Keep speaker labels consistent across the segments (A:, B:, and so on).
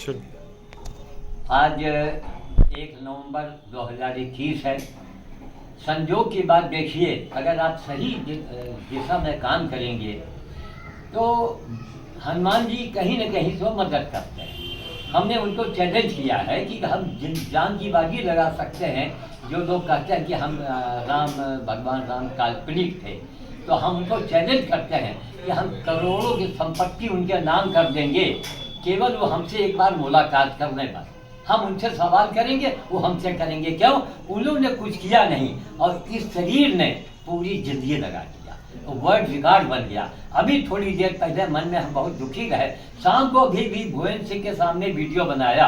A: आज 1 नवंबर 2021 है। संजोग की बात देखिए, अगर आप सही दिशा में काम करेंगे तो हनुमान जी कहीं न कहीं से मदद करते हैं। हमने उनको चैलेंज किया है कि हम जान की बाजी लगा सकते हैं। जो लोग कहते हैं कि हम भगवान राम काल्पनिक थे, तो हम उनको चैलेंज करते हैं कि हम करोड़ों की संपत्ति उनके नाम कर देंगे, केवल वो हमसे एक बार मुलाकात करने पर। हम उनसे सवाल करेंगे, वो हमसे करेंगे। क्यों? उन्होंने कुछ किया नहीं और इस शरीर ने पूरी जिंदगी लगा दिया, तो वर्ल्ड रिकॉर्ड बन गया। अभी थोड़ी देर पहले मन में हम बहुत दुखी रहे। शाम को भी भुवन सिंह के सामने वीडियो बनाया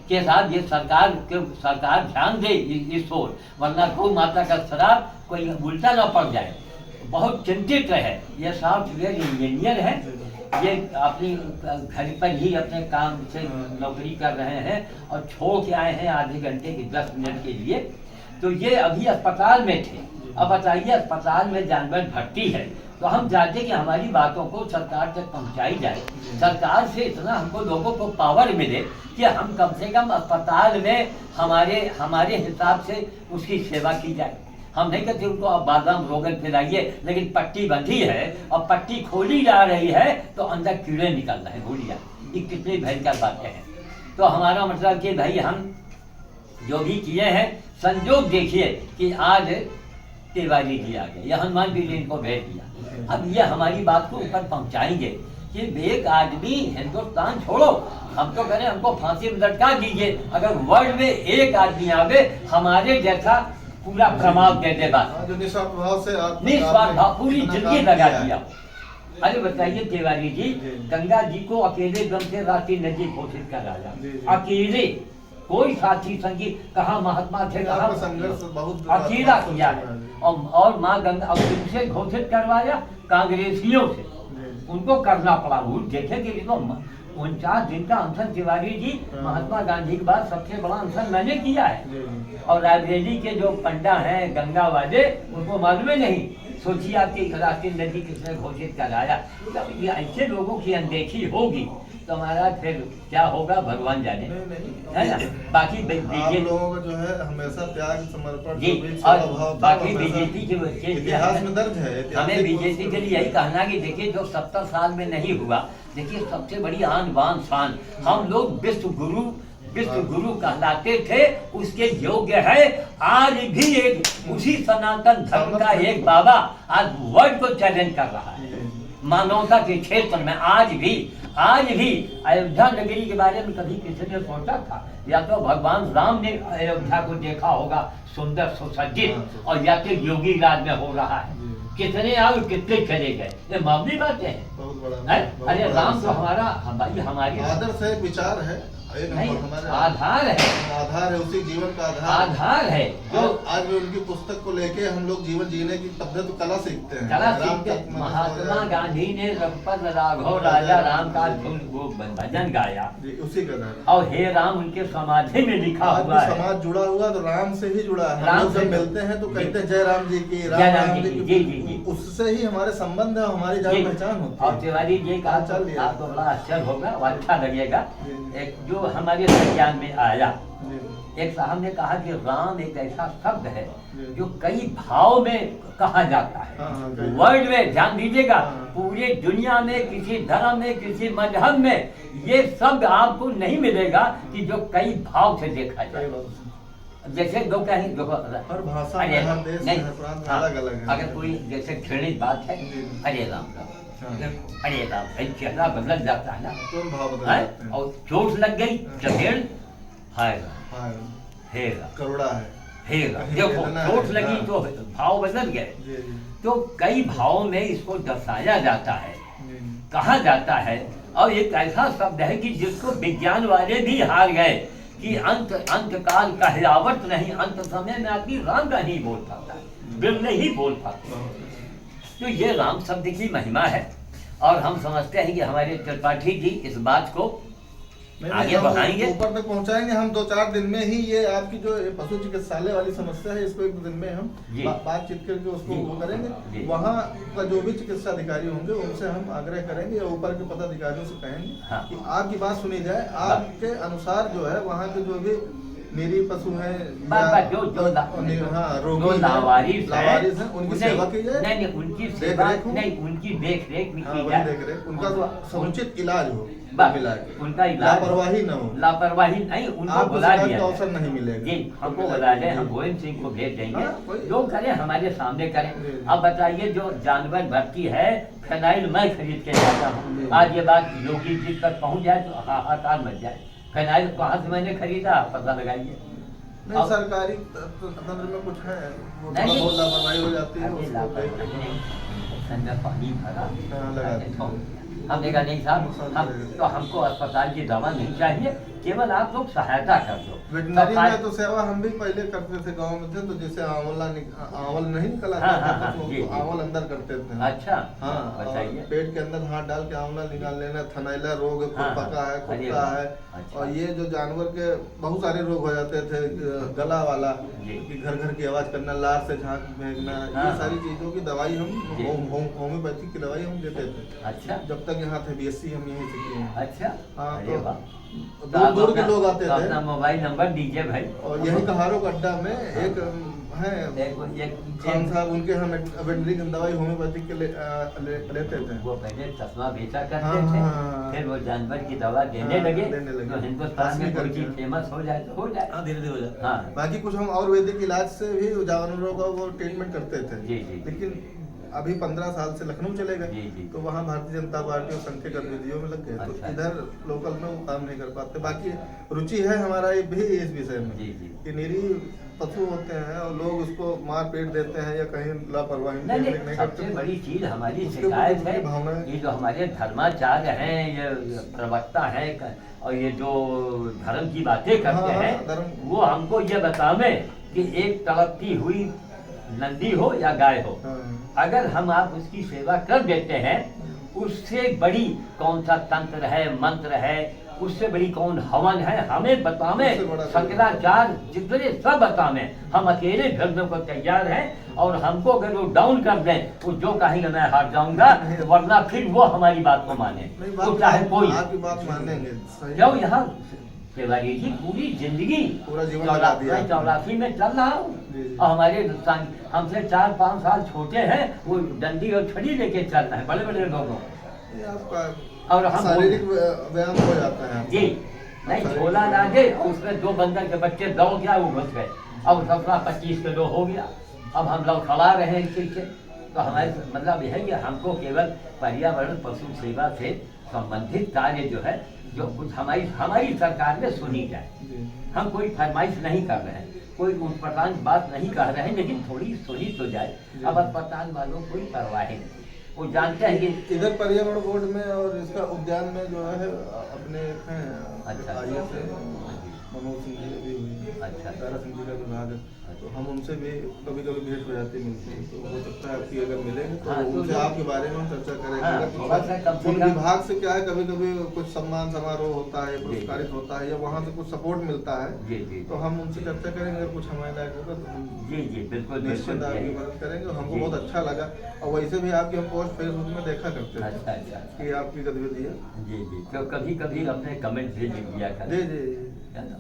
A: कि साहब ये सरकार ध्यान दे इस ओर, वरना गौ माता का श्राप कोई उल्टा ना पड़ जाए। बहुत चिंतित रहे। ये सॉफ्टवेयर इंजीनियर है, ये अपनी घर पर ही अपने काम से नौकरी कर रहे हैं और छोड़ के आए हैं आधे घंटे की 10 मिनट के लिए। तो ये अभी अस्पताल में थे। अब बताइए, अस्पताल में जानवर भर्ती है, तो हम चाहते कि हमारी बातों को सरकार तक पहुंचाई जाए। सरकार से इतना हमको लोगों को पावर मिले कि हम कम से कम अस्पताल में हमारे हिसाब से उसकी सेवा की जाए। हम नहीं कहते उनको आप बादाम रोगन पिलाइए, लेकिन पट्टी बंधी है और पट्टी खोली जा रही है तो अंदर कीड़े निकल रहे हैं। भूलिया, ये कितनी भयंकर बातें हैं। तो हमारा मतलब कि भाई हम जो भी किए हैं, संजोग देखिए कि आज तिवारी जी आ गए, या हनुमान जी ने इनको भेज दिया। अब ये हमारी बात को ऊपर पहुंचाएंगे कि एक आदमी, हिंदुस्तान छोड़ो, हम तो करें हमको फांसी में लटका दीजिए, अगर वर्ल्ड में एक आदमी आवे हमारे जैसा पूरा प्रमाद दे दे, बात
B: जो
A: निस्वार्थ भाव पूरी जिंदगी लगा दिया। अरे बताइए तिवारी जी, गंगा जी को अकेले दम से राष्ट्रीय नदी घोषित कर आया, अकेले, कोई साथी संगी, कहाँ महात्मा थे, कहाँ
B: संघर्ष बहुत
A: अकेला किया है। और माँ गंगा उनसे घोषित करवाया, कांग्रेसियों से उनको करना पड़ा। वो देखे कि 49 दिन का अनशन तिवारी जी, महात्मा गांधी के बाद सबसे बड़ा अनशन मैंने किया है। और रायबरेली के जो पंडा हैं गंगा वाले, उनको मालूम ही नहीं। सोचिए आपकी राष्ट्रीय नदी किसने घोषित कराया। जब ये ऐसे लोगों की अनदेखी होगी तो हमारा फिर क्या होगा भगवान जाने, है ना। बाकी
B: आप लोगों का जो है हमेशा त्याग समर्पण
A: जी, और बाकी बीजेपी के
B: इतिहास में दर्ज है।
A: हमें बीजेपी के लिए यही कहना कि देखिए, जो 70 साल में नहीं हुआ, देखिए सबसे बड़ी आन बान शान, हम लोग विश्व गुरु कहलाते थे, उसके योग्य है। आज भी एक उसी सनातन धर्म का एक बाबा आज वर्ल्ड को चैलेंज कर रहा है मानवता के क्षेत्र में। आज भी अयोध्या नगरी के बारे में कभी किसी ने सोचा था? या तो भगवान राम ने अयोध्या को देखा होगा सुंदर सुसज्जित, और या तो योगी राज में हो रहा है। कितने आए कितने चले गए, ये मामूली बातें हैं। अरे राम तो हमारी
B: आदर्श है, विचार है,
A: आधार
B: है, उसी जीवन का
A: आधार है।
B: जो आज भी उनकी पुस्तक को लेके हम लोग जीवन जीने की पद्धति कला सीखते हैं।
A: महात्मा गांधी ने रघुपत राघव राजा राम का वो भजन गाया,
B: उसी का
A: और हे राम उनके समाधि में लिखा हुआ है।
B: समाज जुड़ा हुआ तो राम से ही जुड़ा है।
A: राम से
B: मिलते हैं तो कहते हैं जय राम जी की,
A: राम जी की।
B: उससे ही हमारे संबंध है, हमारी जान पहचान होती है।
A: और तिवारी जी का आपको बड़ा अच्छा होगा, अच्छा लगेगा। एक जो हमारे संज्ञान में आया, एक साहब ने कहा कि राम एक ऐसा शब्द है जो कई भाव में कहा जाता है वर्ल्ड में। ध्यान दीजिएगा, पूरे दुनिया में किसी धर्म में, किसी मजहब में ये शब्द आपको नहीं मिलेगा कि जो कई भाव से देखा जाए। जैसे लोग कहें
B: हर भाषा में, हर देश में, प्रांत में अलग-अलग है।
A: अगर कोई जैसे घृणित बात है, अरे राम अरे राम, चेहरा बदल जाता है ना। और चोट लग गई तो फिर
B: करुणा है,
A: देखो चोट लगी तो भाव बदल गए। तो कई भावों में इसको दर्शाया जाता है, कहा जाता है। और एक ऐसा शब्द है कि जिसको विज्ञान वाले भी हार गए कि अंत काल कहलावत नहीं, अंत समय में आदमी राम का ही बोल पाता है, बिल नहीं बोल पाते। तो ये राम शब्द की महिमा है। और हम समझते हैं कि हमारे त्रिपाठी जी इस बात को आगे
B: हम
A: बढ़ाएंगे।
B: ऊपर तक पहुंचाएंगे हम 2-4 दिन में ही। ये आपकी जो ये पशु चिकित्सालय वाली समस्या है, इसको 1-2 दिन में हम
A: जी।
B: बातचीत करके उसको
A: जी।
B: वो करेंगे।
A: जी।
B: वहाँ का जो भी चिकित्सा अधिकारी होंगे उनसे हम आग्रह करेंगे या ऊपर के पदाधिकारियों से कहेंगे
A: हाँ।
B: कि आपकी बात सुनी जाए, आपके अनुसार जो है वहाँ के जो भी निरीह पशु हैं
A: जो लावारिस है
B: उनकी सेवा की जाए।
A: नहीं उनकी सेवा
B: देख-रेख हो।
A: नहीं, उनकी देख रेख भी
B: हाँ,
A: की
B: वही
A: जाए,
B: देख रेख, उनका समुचित इलाज हो,
A: बस,
B: मिला के।
A: उनका इलाज,
B: लापरवाही न हो,
A: लापरवाही नहीं, उनको
B: आपको
A: बुला
B: शिकायत
A: दिया
B: का
A: जाए।
B: अवसर नहीं मिलेगा।
A: जी, हमको बुला दें, हम गोविंद सिंह को भेज देंगे,
B: हाँ, वही।
A: जो करें हमारे सामने करें।
B: जी।
A: अब बताइए, जो जानवर भर्ती है, फिनाइल मैं खरीद के लाता हूँ,
B: जी।
A: आज ये बात योगी जी तक पहुँच जाए तो हाहाकार मच जाए। फिनाइल कहाँ से मैंने खरीदा, पता लगाइए।
B: नहीं, सरकारी तंत्र में कुछ है, वो थोड़ा
A: नहीं,
B: बहुत लापरवाही हो जाती है,
A: अरे
B: उसको
A: लापरवाही
B: देख के।
A: नहीं, ठंडा पानी भरा,
B: हाँ, लगा दिया।
A: हमने कहा नहीं साहब, हम तो हमको अस्पताल की दवा नहीं चाहिए, केवल आप लोग सहायता कर दो।
B: वेटनरी में तो सेवा हम भी पहले करते थे गांव में थे, तो जैसे आंवल नहीं निकला
A: हाँ,
B: करता
A: हाँ,
B: था, तो
A: जी, जी।
B: आंवल अंदर करते थे।
A: अच्छा,
B: हाँ, और
A: बताइए।
B: पेट के अंदर हाथ डाल के आंवला निकाल लेना। थनैला रोग,
A: हाँ,
B: खुरपका है,
A: अरे
B: कुत्ता
A: वाह,
B: है,
A: अच्छा।
B: और ये जो जानवर के बहुत सारे रोग हो जाते थे, गला वाला,
A: जी।
B: कि घर घर की आवाज करना, लार से झांक फेंकना,
A: हाँ,
B: ये सारी चीजों की दवाई हम
A: जी।
B: होम्योपैथिक की दवाई हम देते थे।
A: अच्छा,
B: जब तक यहाँ थे BSc हम यहीं से किए हैं।
A: अच्छा,
B: हाँ,
A: अरे
B: तो
A: वाह।
B: दूर दूर के लोग आते
A: तो
B: थे।
A: अपना मोबाइल नंबर दीजिए भाई।
B: और यही कहारों का अड्डा में एक है खान साहब, उनके हम वेटनरी की दवाई होम्योपैथिक के लेते थे।
A: वो पहले चश्मा बेचा
B: हाँ,
A: करते थे,
B: हाँ।
A: फिर वो जानवर की दवा देने
B: हाँ,
A: लगे,
B: देने लगे।
A: तो हिंदुस्तान में
B: असली
A: कोई
B: करके।
A: चीज फेमस हो जाए तो हो जाए।
B: हाँ, धीरे धीरे हो जाता है।
A: हाँ,
B: बाकी कुछ हम आयुर्वेदिक इलाज से भी जानवरों का वो ट्रीटमेंट करते थे।
A: जी, जी।
B: लेकिन अभी 15 साल से लखनऊ चले गए,
A: जी, जी।
B: तो वहाँ भारतीय जनता पार्टी और संघ के गतिविधियों में लग गए, तो
A: अच्छा।
B: इधर लोकल में वो काम नहीं कर पाते। बाकी रुचि है हमारा ये भी इस विषय में,
A: जी, जी।
B: कि निरीह पशु होते हैं और लोग उसको मार पीट देते हैं या कहीं लापरवाही
A: नहीं,
B: नहीं
A: सबसे
B: करते।
A: बड़ी चीज हमारी
B: उसके
A: शिकायत
B: ऊपर
A: है,
B: उनकी भावना है।
A: ये जो हमारे धर्माचार्य हैं, ये प्रवक्ता हैं, और ये जो धर्म की बातें करते
B: हाँ,
A: हैं,
B: धर्म।
A: वो हमको ये बतावे कि एक तड़पती हुई नंदी हो या गाय हो,
B: हाँ।
A: अगर हम आप उसकी सेवा कर देते हैं, उससे बड़ी कौन सा तंत्र है, मंत्र है, उससे बड़ी कौन हवन है, हमें बतावे।
B: उससे बड़ा
A: शंकराचार्य जितने सब बतावे, हम अकेले भरने को तैयार हैं। और हमको अगर वो डाउन कर दें, वो जो कहेंगे मैं हार जाऊंगा, वरना फिर वो हमारी बात को माने,
B: नहीं,
A: वो चाहे कोई।
B: आपकी बात मानेंगे, सही।
A: क्यों यहाँ तिवारी जी पूरी जिंदगी
B: पूरा जीवन लगा दिया।
A: 84 में चल रहा हूँ,
B: जी, जी।
A: और हमारे हमसे 4-5 साल छोटे हैं, वो डंडी और छड़ी लेके चल रहे हैं, बड़े बड़े लोगों।
B: ये आपका
A: और हम
B: शारीरिक व्यायाम हो जाता है।
A: जी, नहीं झोला लागे और उसमें 2 बंदर के बच्चे दौड़ गया, वो घुस गए, अब 17-25 किलो हो गया, अब हम लोग खड़ा रहे हैं इस चीज से। तो हमारे मतलब यह है कि हमको केवल पर्यावरण पशु सेवा से संबंधित कार्य जो है, जो कुछ हमारी सरकार में सुनी जाए।
B: जी।
A: हम कोई फरमाइश नहीं कर रहे हैं, कोई उटपटांग बात नहीं कह रहे हैं, लेकिन थोड़ी सुनी तो जाए। अब अस्पताल वालों को कोई परवाह नहीं, वो जानते हैं कि
B: इधर पर्यावरण बोर्ड में और इसका उद्यान में जो है अपने हैं,
A: अच्छा।
B: IAS है, मनोज सिंह जी भी हुई,
A: अच्छा।
B: तारा सिंह जी का विभाग है, तो हम उनसे भी कभी कभी भेंट हो जाती मिलते हैं। तो हो सकता है कि अगर मिलेंगे तो
A: हाँ, तो
B: उनसे
A: जो-
B: आपके बारे में हम चर्चा करेंगे।
A: हाँ,
B: अगर
A: थोड़ा सा कम से
B: उन
A: कम-
B: विभाग से क्या है, कभी कभी कुछ सम्मान समारोह होता है, पुरस्कारित होता है, या वहाँ से कुछ सपोर्ट मिलता है,
A: जी, जी,
B: तो हम उनसे चर्चा करेंगे। अगर कुछ हमारे लायक होगा तो हम
A: जी, जी, बिल्कुल
B: निश्चित
A: बिल्कुल
B: आपकी
A: यही।
B: मदद करेंगे। और हमको
A: जी।
B: बहुत अच्छा लगा, और वैसे भी आपकी हम पोस्ट फेसबुक में देखा करते थे
A: अच्छा, अच्छा,
B: कि आपकी गतिविधि है।
A: जी, जी, तो कभी कभी अपने कमेंट भेज दिया
B: जी
A: करें।
B: जी।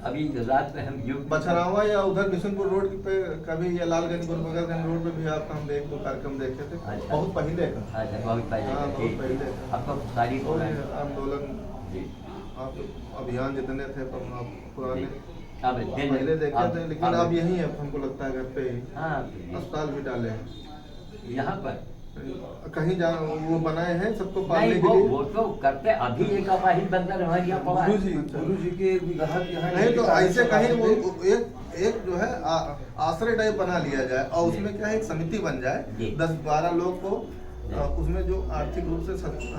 A: अभी रात में हम युग
B: बछरावा या उधर बिशनपुर रोड पे कभी, या लालगंज गुरुबगरगंज रोड पे भी आपका हम एक दो कार्यक्रम देखे थे,
A: अच्छा।
B: बहुत पहले का।
A: अच्छा, बहुत पहले
B: हाँ,
A: का,
B: बहुत
A: ठीक,
B: पहले
A: ठीक।
B: का।
A: अब तो सारी
B: और
A: पुरानी-
B: ये आंदोलन,
A: जी,
B: आप अभियान जितने थे तो आप पुराने
A: अब दिन
B: पहले देखे थे, लेकिन अब यही है, हमको लगता है घर पे ही
A: हाँ,
B: अस्पताल भी डाले हैं।
A: यहाँ पर
B: कहीं जा वो बनाए हैं सबको पालने
A: नहीं,
B: के लिए।
A: वो तो करते, अभी एक अपाहिज बंदर हमारे यहाँ पड़ा है।
B: गुरु जी के ग्राहक यहाँ नहीं, तो ऐसे कहीं वो एक जो है आश्रय टाइप बना लिया जाए, और उसमें क्या है, एक समिति बन जाए,
A: जी।
B: 10-12 लोग को, उसमें जो आर्थिक रूप से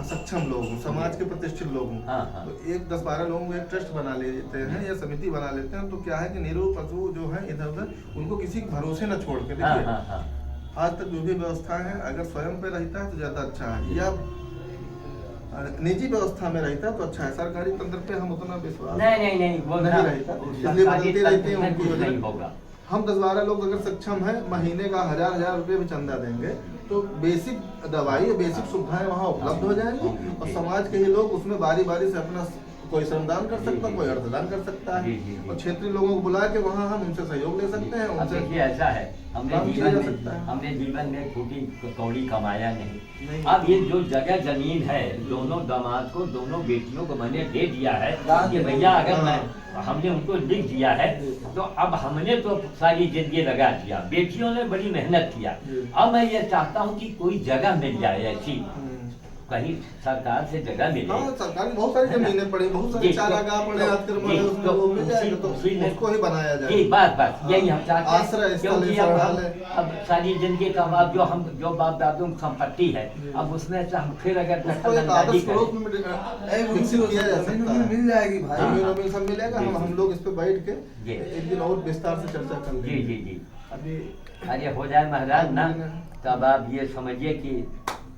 B: सक्षम लोग हों, समाज के प्रतिष्ठित लोग हों,
A: हाँ, हाँ।
B: तो एक 10-12 लोगों को एक ट्रस्ट बना लेते हैं या समिति बना लेते हैं। तो क्या है कि निरीह पशु जो है इधर उधर, उनको किसी के भरोसे न छोड़ के,
A: हाँ,
B: देखिए
A: हाँ, हाँ।
B: आज तक जो भी व्यवस्था है, अगर स्वयं पे रहता है तो ज्यादा अच्छा है, या निजी व्यवस्था में रहता तो अच्छा है, सरकारी तंत्र पे हम उतना विश्वास
A: नहीं वो
B: नहीं रहता, इसलिए बदलती रहती है उनकी
A: नहीं
B: वजह।
A: होगा।
B: हम 10-12 लोग अगर सक्षम है महीने का 1000 रुपये भी चंदा देंगे तो बेसिक दवाई बेसिक सुविधाएं वहाँ उपलब्ध हो जाएंगी और समाज के ही लोग उसमें बारी बारी से अपना कोई श्रमदान कर सकता है, कोई अर्धदान कर सकता है और क्षेत्रीय लोगों को बुला के वहाँ हम उनसे सहयोग ले सकते हैं।
A: अब
B: उनसे
A: देखिए ऐसा है,
B: काम किया जा सकता है।
A: हमने जीवन में फूटी कौड़ी कमाया नहीं।
B: नहीं।
A: अब ये जो जगह जमीन है दोनों दामाद को, दोनों बेटियों को मैंने दे दिया है कि भैया अगर मैं हमने उनको लिख दिया है तो अब हमने तो सारी जिंदगी लगा दिया, बेटियों ने बड़ी मेहनत किया। अब मैं ये चाहता हूँ कि कोई जगह मिल जाए ऐसी, कहीं सरकार से जगह मिले।
B: हाँ, सरकार में बहुत सारी जमीनें पड़ी, बहुत सारे चारागाह पड़े, आश्रम है, उसमें वो मिल जाएगा तो उसको ही बनाया जाए।
A: बस यही हम चाहते हैं,
B: आश्रय स्थल,
A: क्योंकि अब सारी जिंदगी का बाद जो बाप दादों की संपत्ति है अब उसमें से हम फिर अगर
B: उसको एक आदर्श स्वरूप में विकसित किया जा सकता है।
C: मिल जाएगी भाई,
B: जमीन सब मिलेगा। हम लोग इस पे बैठ के एक दिन और विस्तार से चर्चा कर लेंगे।
A: जी
B: अभी
A: अरे हो जाए महाराज ना, तब आप ये समझिए कि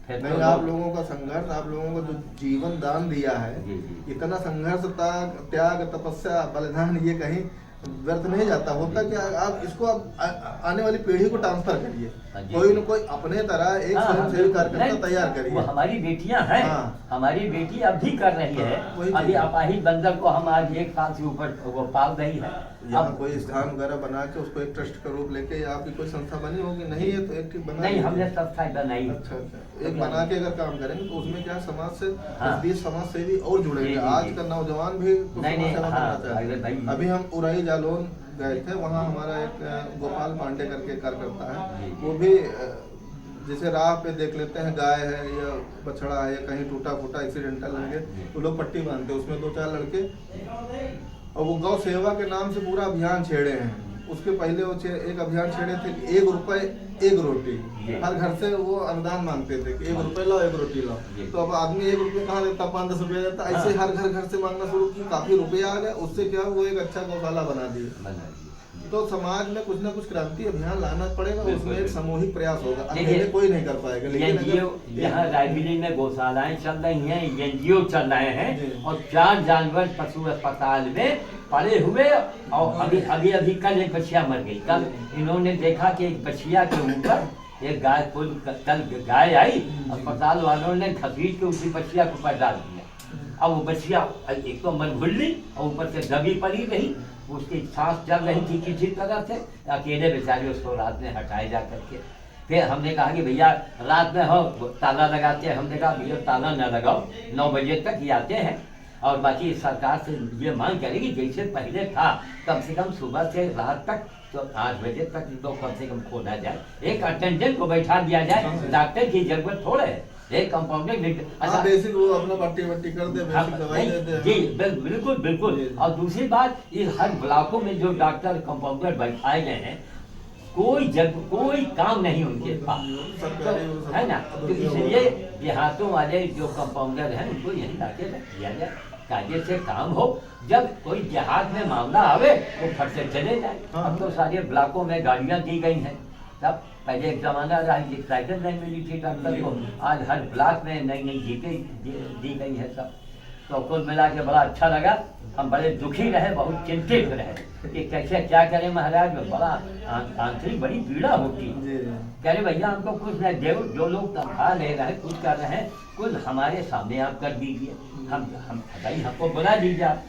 B: नहीं, आप लोगों का संघर्ष, आप लोगों को जो जीवन दान दिया है, इतना संघर्ष, त्याग, तपस्या, बलिदान ये कहीं व्यर्थ नहीं जाता। होता कि आप इसको आने वाली पीढ़ी को ट्रांसफर करिए, कोई न कोई अपने तरह एक स्वयंसेवी कार्यकर्ता तैयार करिए।
A: हमारी बेटियां हैं, हमारी बेटी अब भी कर रही है। अभी अपाहिज बंदर को हम आज 1 साल से ऊपर वो पाल रही है।
B: यहाँ कोई स्थान वगैरह बना के उसको एक ट्रस्ट का रूप लेके या आपकी कोई संस्था बनी होगी? नहीं है तो एक बना,
A: नहीं हमने संस्था बनाई।
B: अच्छा, एक बना के अगर काम करेंगे तो उसमें क्या समाज से 10-20 समाज सेवी और जुड़ेंगे। आज का नौजवान भी सेवा करना चाहता है। अभी हम उराई जालौन गए थे, वहाँ हमारा एक गोपाल पांडे करके कार्यकर्ता है, वो भी जैसे राह पे देख लेते हैं गाय है या बछड़ा है या कहीं टूटा फूटा एक्सीडेंटल लगे तो लोग पट्टी बांधते हैं, उसमें 2-4 लड़के और वो गौ सेवा के नाम से पूरा अभियान छेड़े हैं। उसके पहले वो एक अभियान छेड़े थे कि 1 रुपए 1 रोटी, हर घर से वो अनुदान मांगते थे कि 1 रुपए लाओ 1 रोटी लाओ। तो अब आदमी 1 रुपये कहाँ देता, 5-10 रुपये देता, ऐसे हर घर से मांगना शुरू किया, काफी रुपया आ गया। उससे क्या वो एक अच्छा गौशाला बना दिए। तो समाज में कुछ ना कुछ क्रांति अभियान लाना पड़ेगा, उसमें एक सामूहिक प्रयास होगा, अकेले कोई नहीं कर पाएगा। लेकिन
A: यहाँ रायबरेली में गौशालाएं चल रही हैं, एनजीओ चल रहे हैं और 4 जानवर पशु अस्पताल में पड़े हुए। और अभी कल एक बछिया मर गई। कल इन्होंने देखा कि एक बछिया के ऊपर एक गाय, कल गाय आई, अस्पताल वालों ने घसीट के उसी बछिया को ऊपर डाल दिया। अब वो बछिया एक तो मन भूल ली और ऊपर से दबी पड़ी रही, उसकी सांस चल रही थी किसी तरह से, अकेले बेचारे उसको रात में हटाए जा करके। फिर हमने कहा कि भैया रात में हो ताला लगाते हैं, हमने कहा भैया ताला न लगाओ, 9 बजे तक ही आते हैं और बाकी सरकार से ये मांग करेगी जैसे पहले था कम से कम सुबह से रात तक तो 8 बजे तक तो कम से कम खोला जाए, एक अटेंडेंट को बैठा दिया जाए, डॉक्टर की जरूरत थोड़े है, एक कंपाउंडर।
B: अच्छा बेसिक वो अपना पट्टी कर दे, बेसिक दवाई दे दे।
A: जी बिल्कुल। और दूसरी बात, इस हर ब्लॉकों में जो डॉक्टर कंपाउंडर बैठाए गए हैं कोई काम नहीं उनके पास, तो है ना। तो इसलिए देहातों वाले जो कंपाउंडर हैं उनको यही लाके रख दिया जाए, कायदे से काम हो। जब कोई देहात में मामला आवे वो फट से चले जाए। अब तो सारे ब्लॉकों में गाड़ियां दी गई हैं। तब पहले एक जमाना रहा कि साइकिल नहीं मिली थी डॉक्टर को, आज हर ब्लॉक में नई जीपें दी गई है सब। तो कुल मिला के बड़ा अच्छा लगा। हम बड़े दुखी रहे, बहुत चिंतित रहे कि कैसे क्या करें महाराज, बड़ा आंतरिक बड़ी पीड़ा होती है। कह रहे भैया हमको कुछ नहीं देव, जो लोग तनख्वाह ले रहे हैं कुछ कर रहे हैं, कुछ हमारे सामने आप कर दीजिए। हम बताइए, हमको बुला दीजिए, आप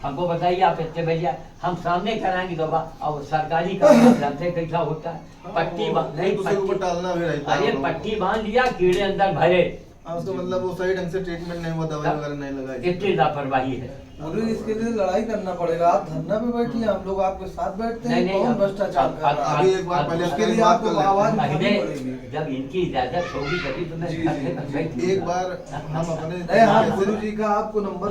A: हमको बताइए, आप इतने भैया हम सामने कराएंगे तो और सरकारी काम जानते कैसा होता है, पट्टी
B: टालना भी रहता है।
A: अरे पट्टी बांध लिया, कीड़े अंदर भरे,
B: उसका मतलब वो सही ढंग से ट्रीटमेंट नहीं हुआ, दवाई वगैरह नहीं लगाई,
A: इतनी लापरवाही है।
C: इसके लिए लड़ाई करना पड़ेगा। आप धरना पे बैठिए, हम लोग आपके साथ बैठते हैं। कौन भ्रष्टाचार कर रहा है?
B: अभी एक बार पहले
C: उसके लिए आपको आवाज उठानी पड़ेगी।
A: जब इनकी इजाजत होगी तभी तो मैं
B: एक बार हम अपने
C: हम गुरु जी का आपको नंबर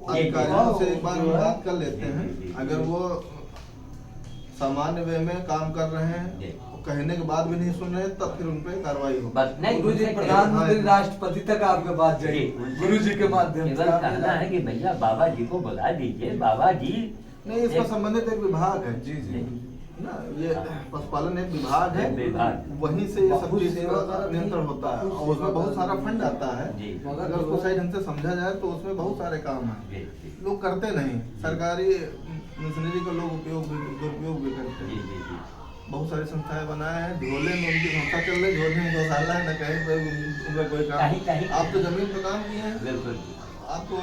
B: अधिकारियों से एक बार बात कर लेते हैं। अगर वो सामान्य वे में काम कर रहे हैं, कहने के बाद भी नहीं सुन रहे, तब फिर उन पर कार्रवाई हो।
A: बस नहीं,
C: गुरु जी प्रधानमंत्री राष्ट्रपति तक आपके बात जाएगी गुरु जी के माध्यम से।
A: कहना है कि भैया बाबा जी को बुला दीजिए, बाबा जी
B: नहीं, इसका संबंधित एक विभाग है।
C: जी जी
B: ना, ये पशुपालन एक विभाग है, वहीं से ये सब
C: बहुत
B: चीज
C: सेवा
B: का नियंत्रण होता है और उसमें बहुत सारा फंड आता है।
A: जी।
B: अगर उसको सही ढंग से समझा जाए तो उसमें बहुत सारे काम हैं,
A: जी, जी।
B: लोग करते नहीं, सरकारी मशीनरी का लोग दुरुपयोग भी करते
A: जी,
B: हैं।
A: जी, जी।
B: बहुत सारी संस्थाएं बनाए हैं, झोले में उनकी संस्था चल रही, झोले में गौशाला है, न कहीं पे उनका कोई
A: कहीं-
B: काम।
A: कहीं-
B: आप तो जमीन पे काम किए हैं,
A: बिल्कुल।
B: आपको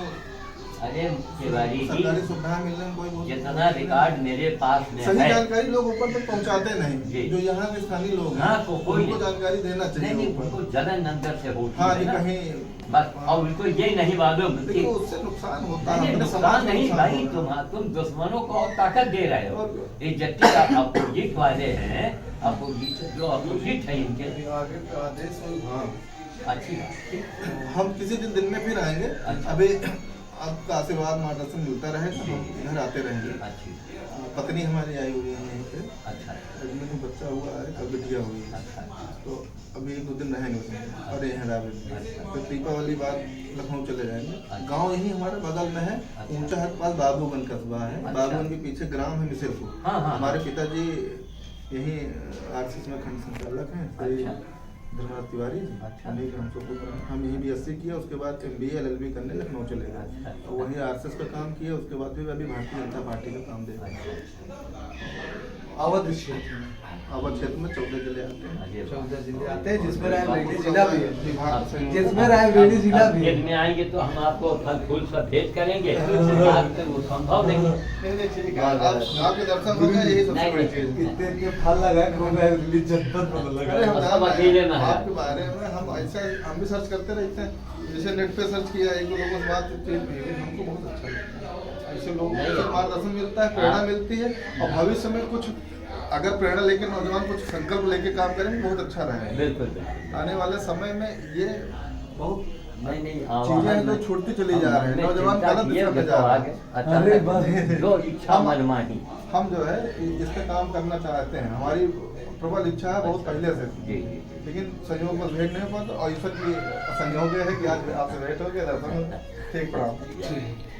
A: अरे तिवारी जी,
B: सरकारी सुविधाएं मिलने में कोई बहुत
A: जितना रिकॉर्ड मेरे पास में
B: सही
A: है,
B: जानकारी लोग ऊपर तक पहुंचाते
A: जी।
B: नहीं, जो यहाँ के स्थानीय लोग हैं,
A: हाँ, कोई
B: उनको
A: नहीं।
B: जानकारी देना
A: नहीं
B: चाहिए
A: नहीं,
B: ऊपर।
A: उनको जलन अंदर से होती
B: हाँ
A: है
B: जी,
A: ना,
B: कहीं
A: बस। और उनको ये नहीं मालूम कि
B: देखो उससे नुकसान होता
A: नहीं,
B: है, अपने
A: नुकसान
B: समाज को
A: नहीं
B: नुकसान
A: भाई,
B: होता है।
A: तुम दुश्मनों को और ताकत दे रहे हो।
B: और-
A: ये जट्टी अपोजिट वाले हैं, अपोजिट जो अपोजिट है इनके,
C: आगे का आदेश
B: हाँ,
A: अच्छी बात।
B: हम किसी दिन में फिर आएंगे।
A: अच्छा।
B: अभी आपका आशीर्वाद मार्गदर्शन मिलता रहेगा, हम घर आते रहेंगे।
A: अच्छी,
B: पत्नी हमारी आई हुई है यहीं पे,
A: अच्छा
B: अजमेर में बच्चा हुआ है, कल बिटिया हुई है,
A: अच्छा।
B: तो अभी 1-2 दिन रहेंगे उसमें और यहाँ रावत में। फिर दीपावली बाद लखनऊ चले जाएंगे। गांव यही हमारे बगल में है, ऊंचा है, पास बाबूगंज कस्बा है,
A: अच्छा।
B: बाबूगंज के पीछे ग्राम है मिसिरपुर।
A: हाँ, हाँ।
B: हमारे पिताजी यही आरसीएस में खंड संचालक हैं, श्री
A: अच्छा।
B: धर्मराज तिवारी जी।
A: अच्छा।
B: हम यही BSc किया, उसके बाद MBA LLB करने लखनऊ चले गए
A: अच्छा।
B: और वहीं आरएसएस का काम किया, उसके बाद फिर अभी भारतीय जनता पार्टी का काम देख रहे हैं।
C: अवध क्षेत्र में
B: अवध क्षेत्र में 14 जिले आते हैं,
A: अरे वाह।
C: 14 जिले आते हैं, जिसमें रायबरेली जिला भी है।
B: विभाग से
C: जिसमें रायबरेली जिला भी है।
A: खेत में आएंगे तो हम आपको फल फूल सब भेंट करेंगे, आपसे वो संभव नहीं।
B: नहीं ठीक है, आपके दर्शन हो गए, यही सबसे
A: नहीं,
B: बड़ी
A: नहीं।
B: चीज है।
C: इतने फल लगाए रायबरेली जनपद में
B: अरे
C: लगाए।
B: हम
A: सब
B: जान रहे
A: अकेले
B: हैं,
A: में है।
B: आपके बारे में हम ऐसा हम भी सर्च करते रहते हैं, जैसे नेट पे सर्च किया, एक दो लोगों से बातचीत हुई, हमको बहुत अच्छा लगता है। ऐसे लोगों से मार्गदर्शन मिलता है, प्रेरणा मिलती है और भविष्य में कुछ अगर प्रेरणा लेके नौजवान कुछ संकल्प लेके काम करेंगे बहुत अच्छा रहेगा।
A: बिल्कुल बिल्कुल।
B: आने वाले समय में ये बहुत
A: नहीं नहीं,
B: चीजें हैं जो छूटती चली जा रही है, नौजवान गलत दिशा में जा रहे हैं।
C: अरे बस।
A: जो इच्छा मनमानी।
B: हम जो है इस पे काम करना चाहते हैं, हमारी प्रबल इच्छा है बहुत पहले से,
A: जी जी।
B: लेकिन संयोग बस भेंट नहीं हो पाता और ईश्वर की संयोग है कि आज आपसे भेंट हो गया, दर्शन हो गया। ठीक, प्रणाम।
C: ठीक।